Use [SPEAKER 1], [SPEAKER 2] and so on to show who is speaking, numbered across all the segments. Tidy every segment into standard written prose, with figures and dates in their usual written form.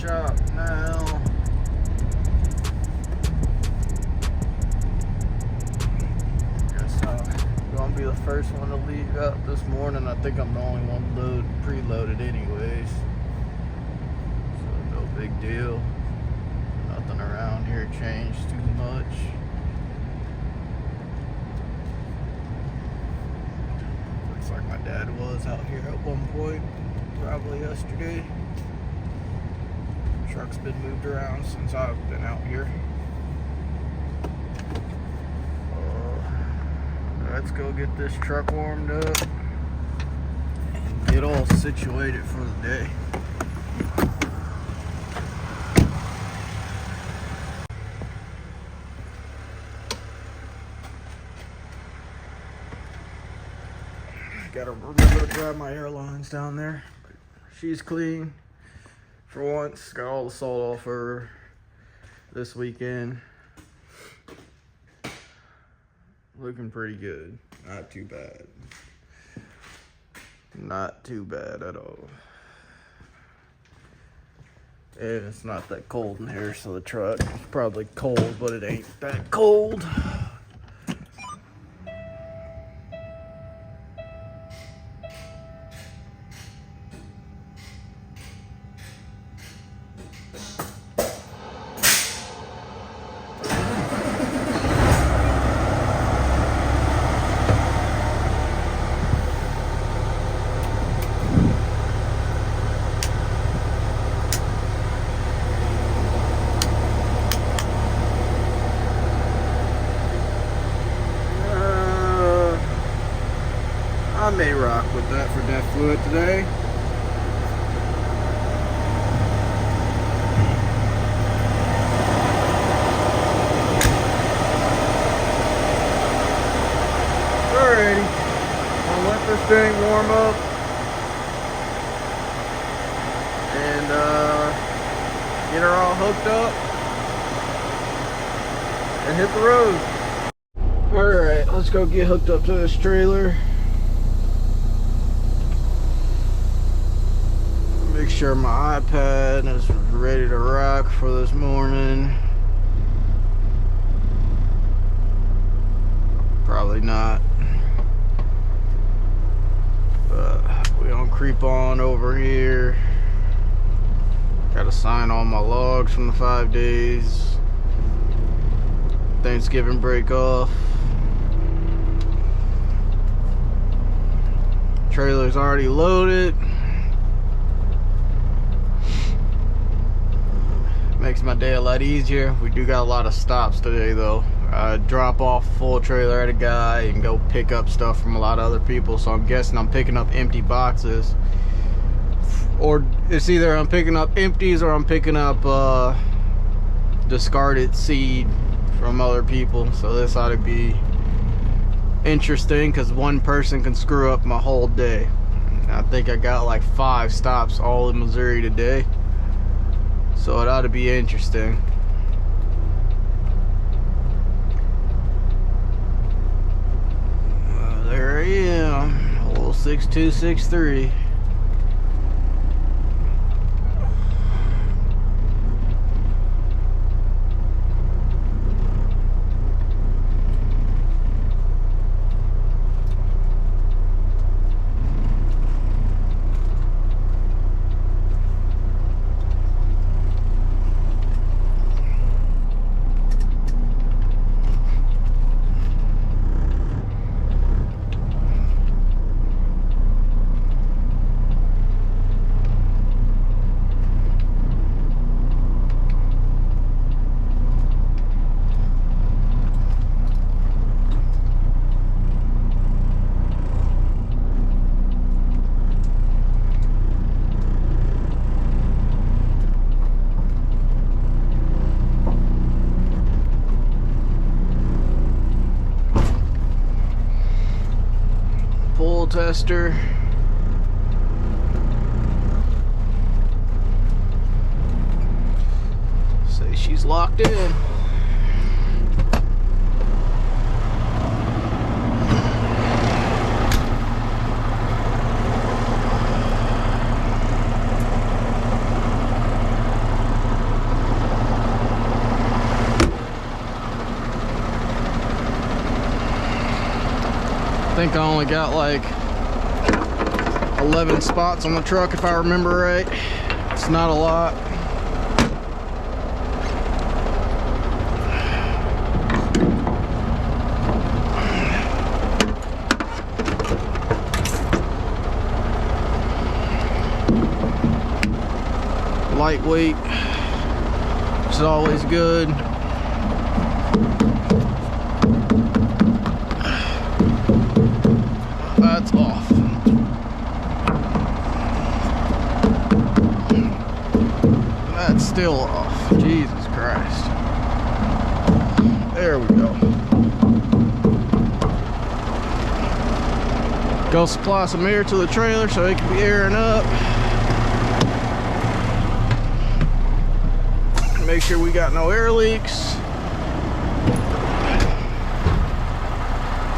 [SPEAKER 1] shop now. Guess I'm gonna be the first one to leave out this morning. I think I'm the only one preloaded anyways. So no big deal. Nothing around here changed too much. Looks like my dad was out here at one point, probably yesterday. Truck's been moved around since I've been out here. Let's go get this truck warmed up and get all situated for the day. Gotta remember to grab my airlines down there. She's clean for once. Got all the salt off her this weekend. Looking pretty good. Not too bad. Not too bad at all. And it's not that cold in here, so the truck is probably cold, but it ain't that cold. I may rock with that for DEF fluid today. Alrighty, I'll let this thing warm up and get her all hooked up and hit the road. Alright, let's go get hooked up to this trailer. Make sure my iPad is ready to rock for this morning. Probably not. But we gonna creep on over here. Gotta sign all my logs from the 5 days. Thanksgiving break off. Trailer's already loaded. Makes my day a lot easier. We do got a lot of stops today though. Drop off full trailer at a guy and go pick up stuff from a lot of other people, so I'm guessing I'm picking up empty boxes, or it's either I'm picking up empties or I'm picking up discarded seed from other people. So this ought to be interesting because one person can screw up my whole day. I think I got like 5 stops all in Missouri today. So it ought to be interesting. There I am, old 6263. Pull tester. Say she's locked in. think I only got like 11 spots on the truck if I remember right. It's not a lot. Lightweight, which is always good. That's off. That's still off. Jesus Christ. There we go. Go supply some air to the trailer so it can be airing up. Make sure we got no air leaks.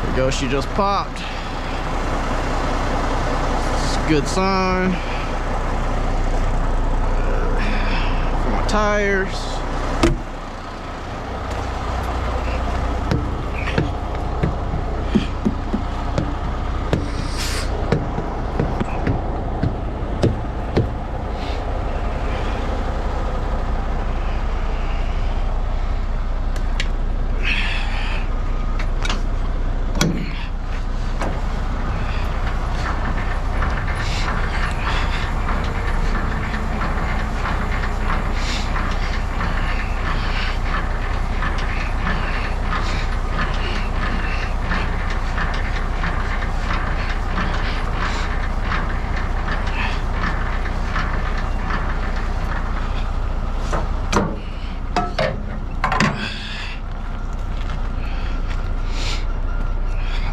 [SPEAKER 1] There we go, she just popped. It's a good sign. For my tires.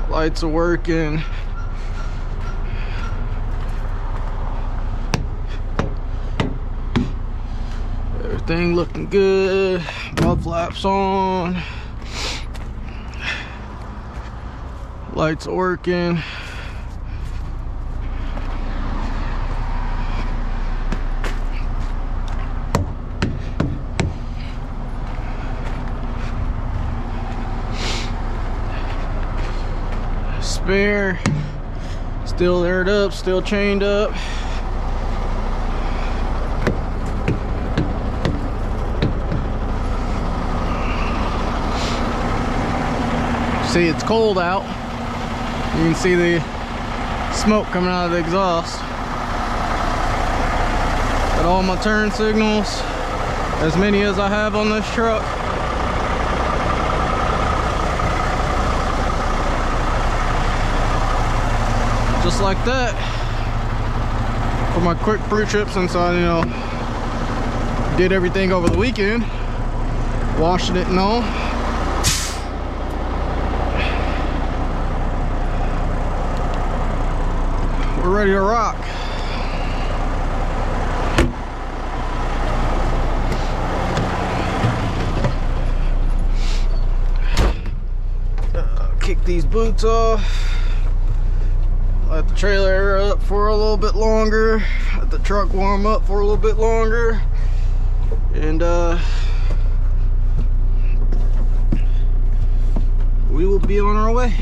[SPEAKER 1] Lights are working. Everything looking good. Mud flaps on. Lights are working. Spare, still aired up, still chained up. See, it's cold out. You can see the smoke coming out of the exhaust. Got all my turn signals, as many as I have on this truck. Just like that. For my quick fruit trip, since I, did everything over the weekend, washing it and all. We're ready to rock. Kick these boots off. Let the trailer air up for a little bit longer. Let the truck warm up for a little bit longer. And we will be on our way.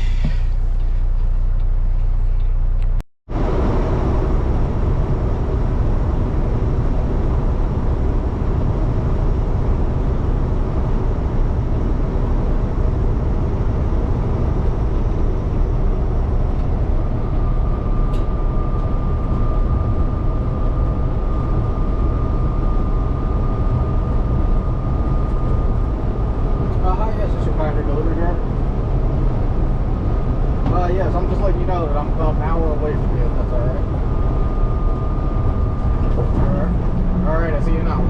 [SPEAKER 1] Yes, I'm just letting you know that I'm about an hour away from you, if that's alright. Alright, I see you now.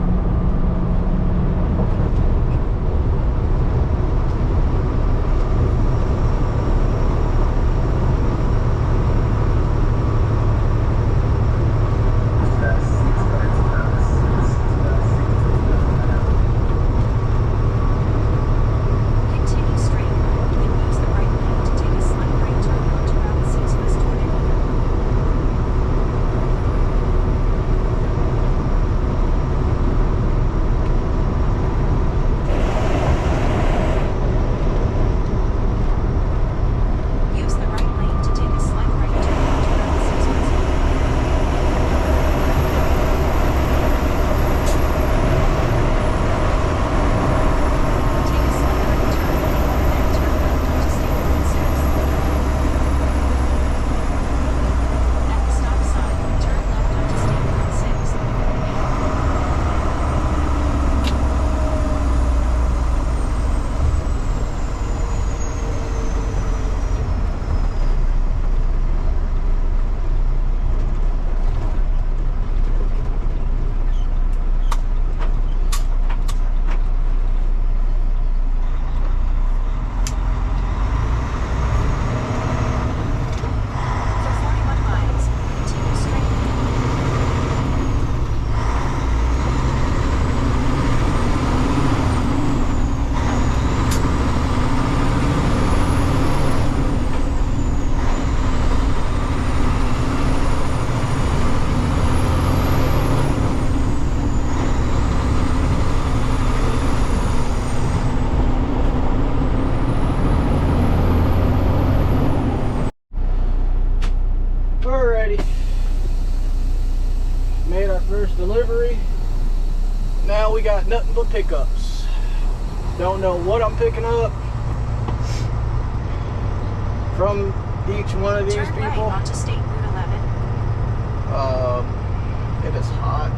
[SPEAKER 1] now we got nothing but pickups. Don't know what I'm picking up from each one of these
[SPEAKER 2] Turn
[SPEAKER 1] people.
[SPEAKER 2] right onto State Route 11.
[SPEAKER 1] It is hot.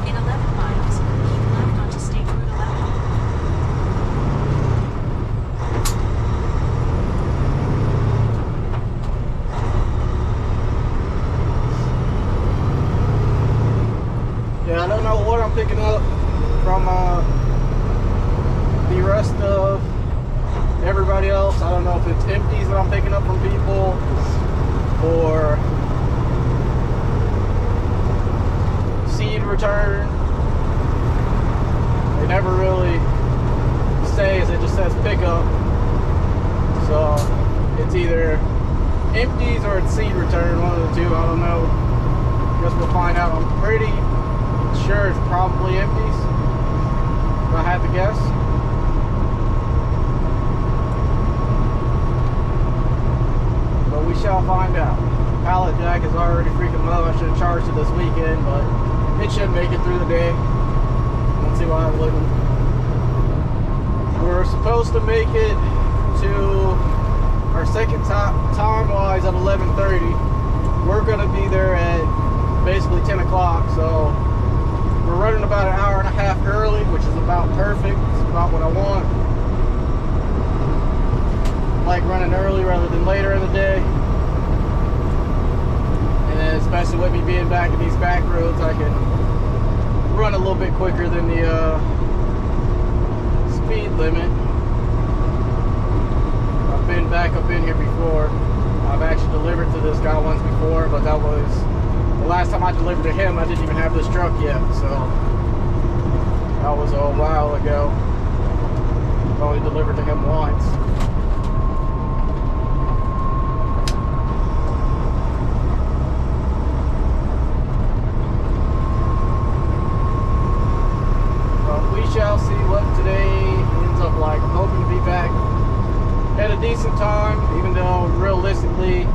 [SPEAKER 2] In 11 miles, keep left onto State Route 11.
[SPEAKER 1] Yeah, I don't know what I'm picking up from the rest of everybody else. I don't know if it's empties that I'm picking up from people or seed return. They never really says, it just says pickup. So it's either empties or it's seed return, one of the two, I don't know. Guess we'll find out. I'm pretty sure it's probably empties, if I had to guess. But we shall find out. Pallet jack is already freaking low. I should have charged it this weekend, but it should make it through the day. Let's see what I'm looking. We're supposed to make it to our second time-wise at 11:30. We're gonna be there at basically 10 o'clock, so we're running about an hour and a half early, which is about perfect. It's about what I want. I like running early rather than later in the day. And then especially with me being back in these back roads, I can run a little bit quicker than the speed limit. I've been back up in here before. I've actually delivered to this guy once before, but that was the last time I delivered to him. I didn't even have this truck yet, so that was a while ago. I've only delivered to him once. But we shall see what today ends up like. I'm hoping to be back at a decent time, even though realistically,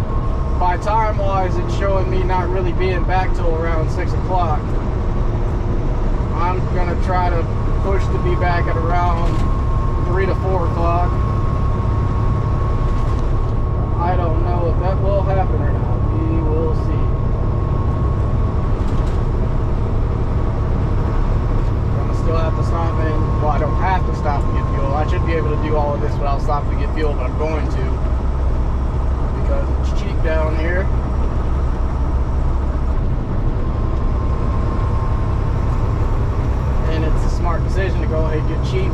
[SPEAKER 1] by time-wise, it's showing me not really being back till around 6 o'clock. I'm gonna try to push to be back at around 3 to 4 o'clock. I don't know if that will happen or not. We will see. I'm gonna still have to stop in. Well, I don't have to stop and get fuel. I should be able to do all of this without stopping to get fuel, but I'm going to, because it's cheap down here. And it's a smart decision to go ahead and get cheap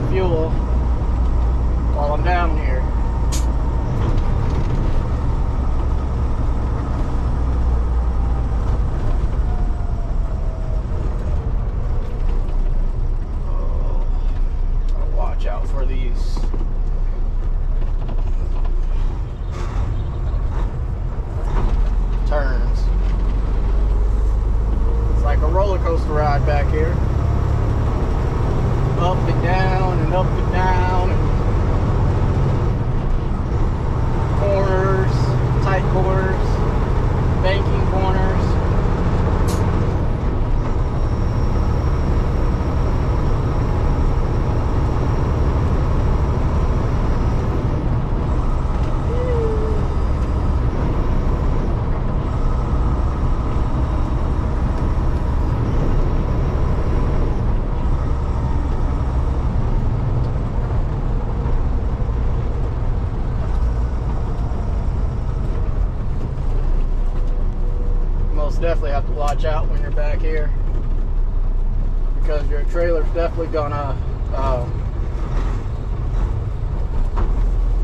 [SPEAKER 1] fuel while I'm down here. I'll watch out for these turns. It's like a roller coaster ride back here. Up and down and up and down, and corners, tight corners, banking corners. Definitely have to watch out when you're back here, because your trailer's definitely gonna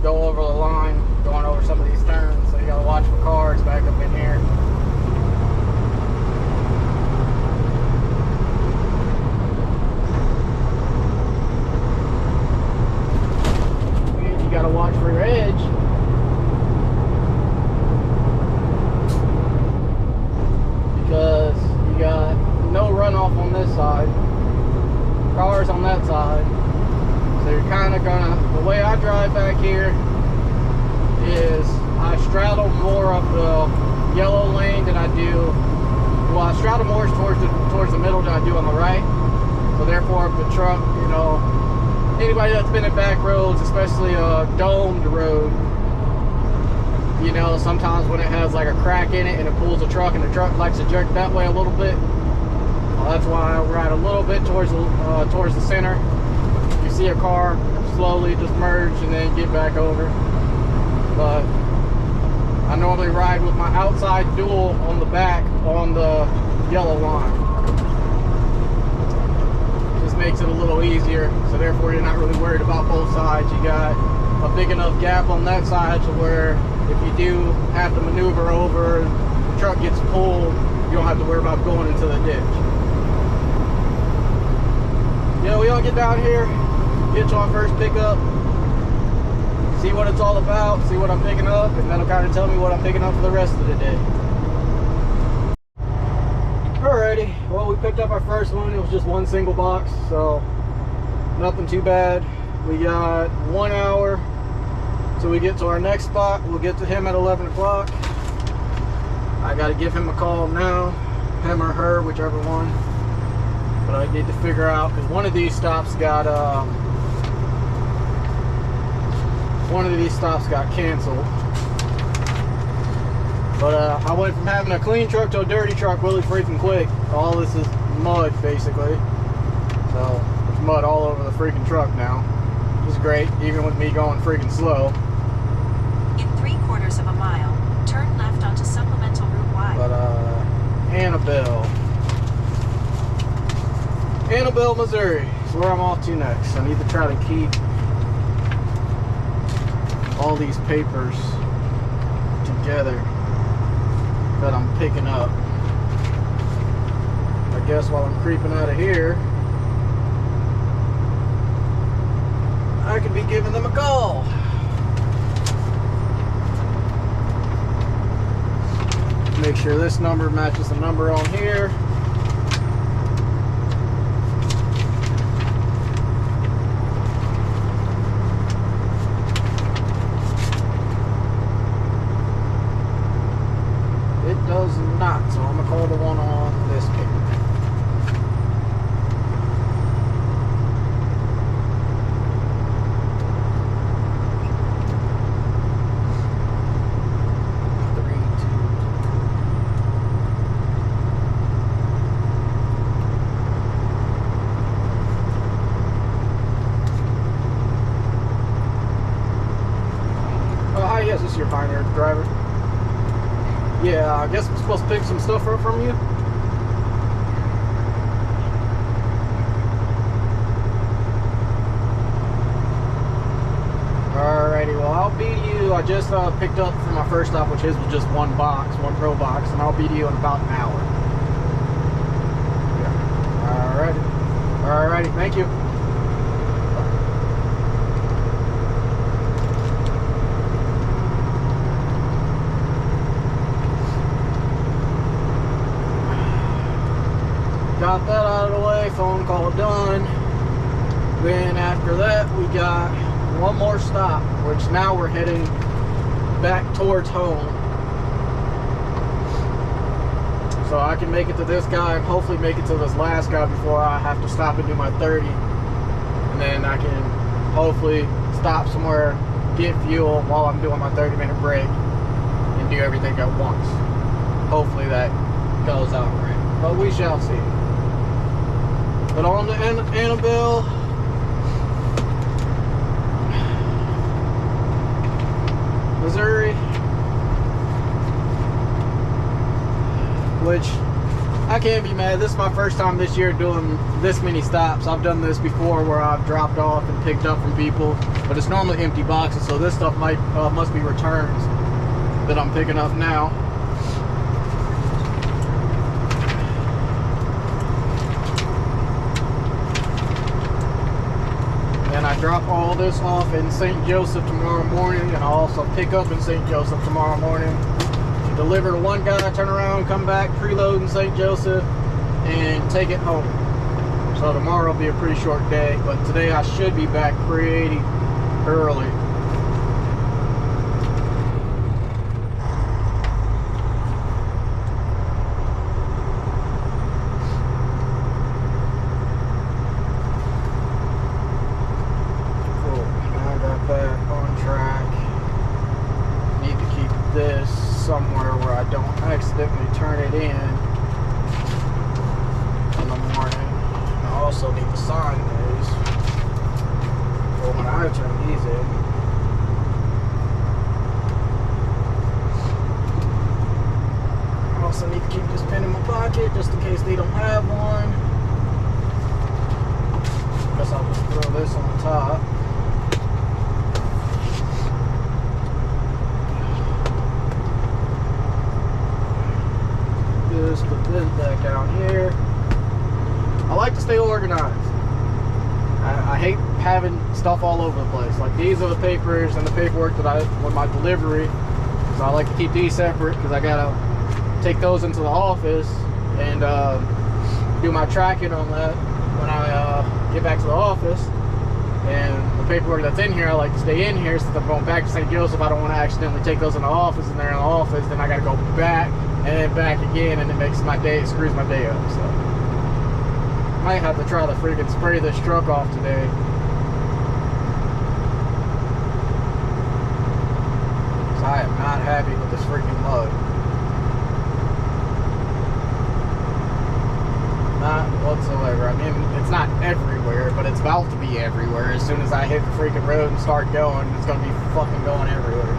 [SPEAKER 1] go over the line, going over some of these turns, so you gotta watch for cars back up in here. And you gotta watch for your edge. Because you got no runoff on this side, cars on that side, So you're kind of the way I drive back here is I straddle more of the yellow lane than I do, well, I straddle more towards the middle than I do on the right. So therefore, if the truck, you know, anybody that's been in back roads, especially a domed road, you know, sometimes when it has like a crack in it and it pulls the truck and the truck likes to jerk that way a little bit, well, that's why I ride a little bit towards the center. You see a car, slowly just merge and then get back over. But I normally ride with my outside dual on the back on the yellow line. Just makes it a little easier, so therefore you're not really worried about both sides. You got a big enough gap on that side to where if you do have to maneuver over, the truck gets pulled, you don't have to worry about going into the ditch. You know, we all get down here, get to our first pickup, see what it's all about, see what I'm picking up, and that'll kind of tell me what I'm picking up for the rest of the day. Alrighty, well, we picked up our first one. It was just one single box, so nothing too bad. We got 1 hour till we get to our next spot. We'll get to him at 11 o'clock. I got to give him a call now, him or her, whichever one. But I need to figure out, because one of these stops got canceled. But I went from having a clean truck to a dirty truck really freaking quick. All this is mud, basically. So there's mud all over the freaking truck now, which is great, even with me going freaking slow.
[SPEAKER 2] In 3/4 of a mile, turn left onto supplemental Route Y.
[SPEAKER 1] But Annabelle, Missouri is where I'm off to next. I need to try to keep all these papers together that I'm picking up. I guess while I'm creeping out of here, I could be giving them a call. Make sure this number matches the number on here. Does not, so I'm gonna call the one on this paper. Oh, hi, yes, this is your Pioneer driver. Yeah, I guess I'm supposed to pick some stuff up from you. Alrighty, well, I'll be to you. I just picked up from my first stop, which was just one box, one pro box, and I'll be to you in about an hour. Yeah. Alrighty, thank you. Got that out of the way, phone call done. Then after that, we got one more stop, which now we're heading back towards home. So I can make it to this guy and hopefully make it to this last guy before I have to stop and do my 30. And then I can hopefully stop somewhere, get fuel while I'm doing my 30-minute break and do everything at once. Hopefully that goes out right, but we shall see. But on to Annabelle, Missouri, which I can't be mad. This is my first time this year doing this many stops. I've done this before where I've dropped off and picked up from people, but it's normally empty boxes, so this stuff must be returns that I'm picking up now. And I drop all this off in St. Joseph tomorrow morning, and I'll also pick up in St. Joseph tomorrow morning. Deliver to one guy, turn around, come back, preload in St. Joseph, and take it home. So tomorrow will be a pretty short day, but today I should be back pretty early. Cool. Now I got that on track. Need to keep this somewhere where I don't accidentally turn it in the morning. I also need to sign these for when I turn these in. I also need to keep this pen in my pocket just in case they don't have one. Guess I'll just throw this on top. Just put this back down here. I like to stay organized. I hate having stuff all over the place. Like these are the papers and the paperwork that with my delivery. So I like to keep these separate because I gotta take those into the office and do my tracking on that when I get back to the office. And the paperwork that's in here, I like to stay in here since I'm going back to St. Joseph. I don't want to accidentally take those in the office, and they're in the office. Then I gotta go back and then back again, and it makes my day, it screws my day up. So might have to try to freaking spray this truck off today. So I am not happy with this freaking mud. Not whatsoever. I mean, it's not everywhere, but it's about to be everywhere. As soon as I hit the freaking road and start going, it's gonna be fucking going everywhere.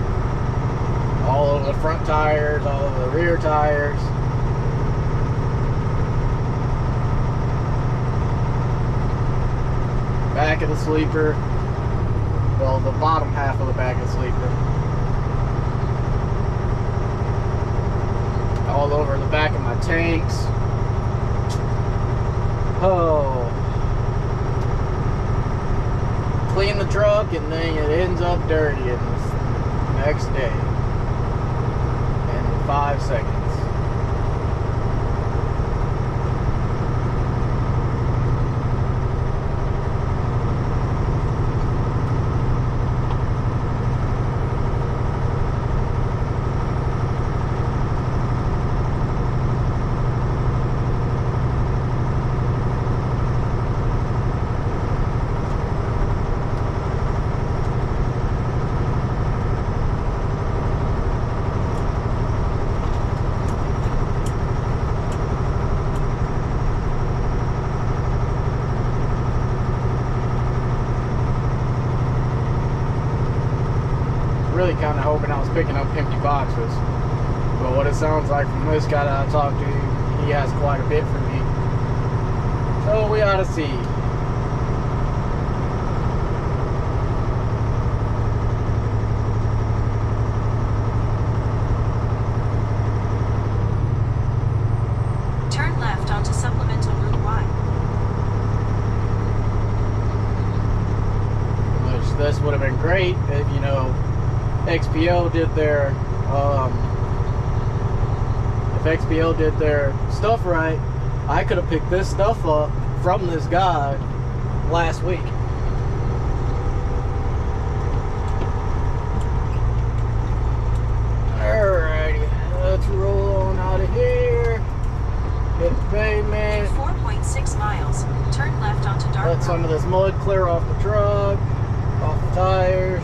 [SPEAKER 1] All over the front tires, all over the rear tires. Back of the sleeper. Well, the bottom half of the back of the sleeper. All over the back of my tanks. Oh. Clean the truck and then it ends up dirty in the next day. In 5 seconds. Really kind of hoping I was picking up empty boxes, but what it sounds like from this guy that I talked to, he has quite a bit for me, so we ought to see.
[SPEAKER 2] Turn left onto supplemental Route Y.
[SPEAKER 1] Which this would have been great if, you know, XPO did their if XPO did their stuff right. I could have picked this stuff up from this guy last week. Alrighty, let's roll on out of here. Hit the pavement.
[SPEAKER 2] 4.6 miles. Turn left onto Dark
[SPEAKER 1] Let some of this mud clear off the truck, off the tires.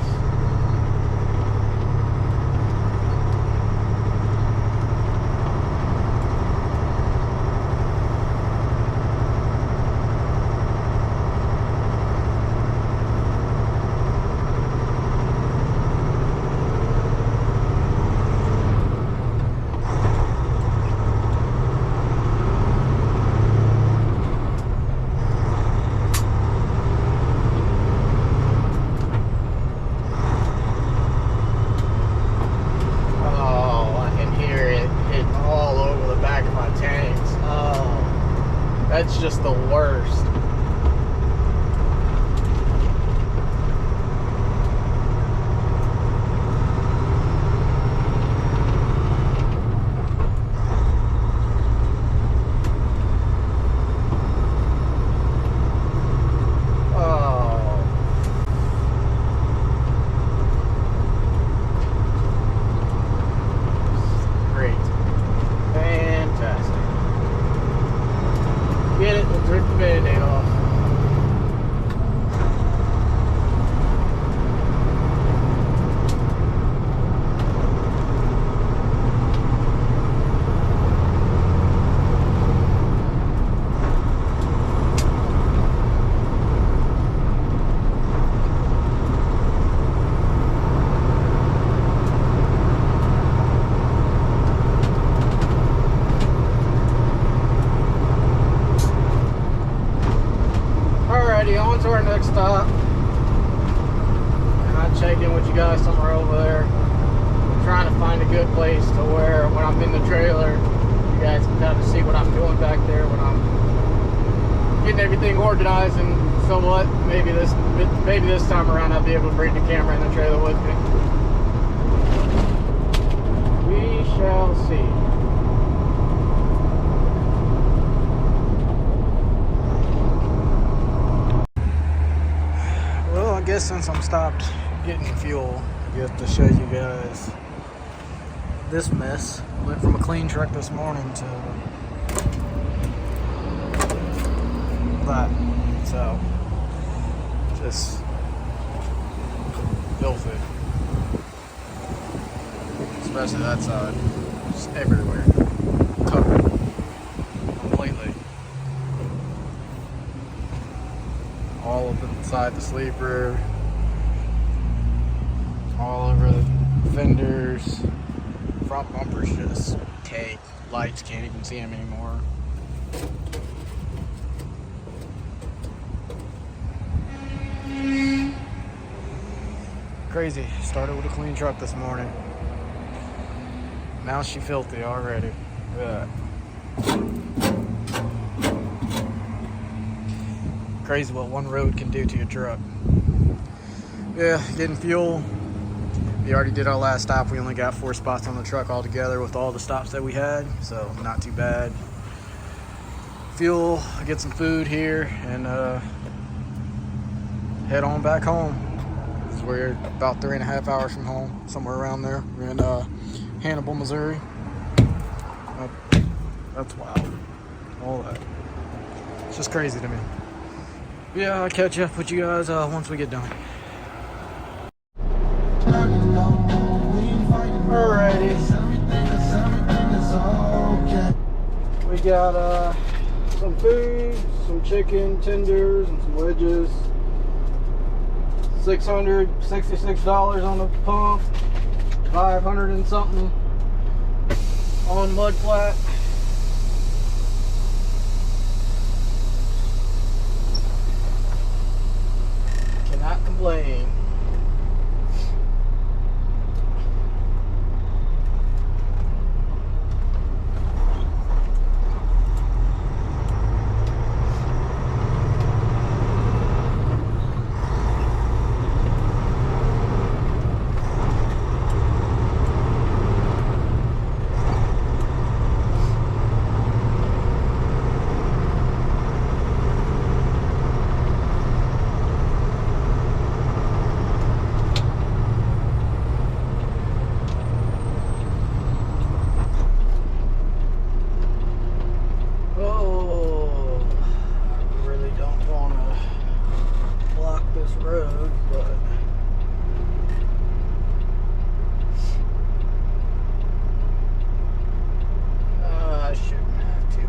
[SPEAKER 1] stop. And I check in with you guys somewhere over there. I'm trying to find a good place to where when I'm in the trailer, you guys can kind of see what I'm doing back there when I'm getting everything organized. And so what? Maybe this time around I'll be able to bring the camera in the trailer with me. We shall see. Well, I guess since I'm stopped getting fuel, I get to show you guys this mess. Went from a clean truck this morning to that. So, just filthy. Especially that side. Just everywhere. Covered. Completely. All up inside the sleeper. All over the fenders. Front bumpers just caked. Lights, can't even see them anymore. Crazy. Started with a clean truck this morning. Now she filthy already. Look at that. Crazy what one road can do to your truck. Yeah, getting fuel. We already did our last stop. We only got 4 spots on the truck altogether with all the stops that we had, so not too bad. Fuel, get some food here, and head on back home. We're about 3.5 hours from home, somewhere around there. We're in Hannibal, Missouri. That's wild. All that. It's just crazy to me. But yeah, I'll catch up with you guys once we get done. Alrighty. We got some food, some chicken tenders, and some wedges. $666 on the pump, 500 and something on mud flat. Cannot complain. Road, but I shouldn't have to.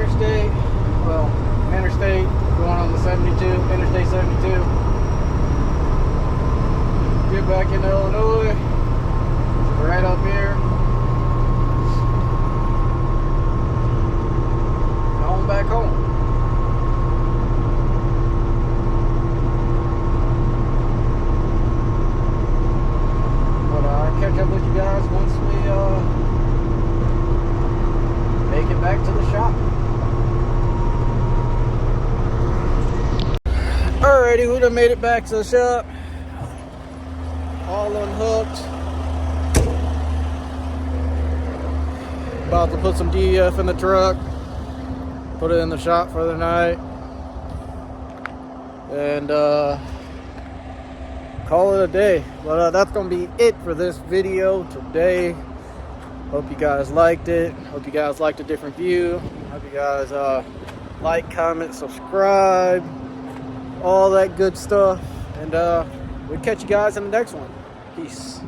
[SPEAKER 1] interstate. Well, interstate going on the 72, Interstate 72. Get back into Illinois. Right up here. Going back home. But I'll catch up with you guys once we make it back to the shop. Alrighty, we done made it back to the shop. All unhooked. About to put some DEF in the truck. Put it in the shop for the night. And call it a day. But that's going to be it for this video today. Hope you guys liked it. Hope you guys liked a different view. Hope you guys like, comment, subscribe. All that good stuff. And we'll catch you guys in the next one. Peace.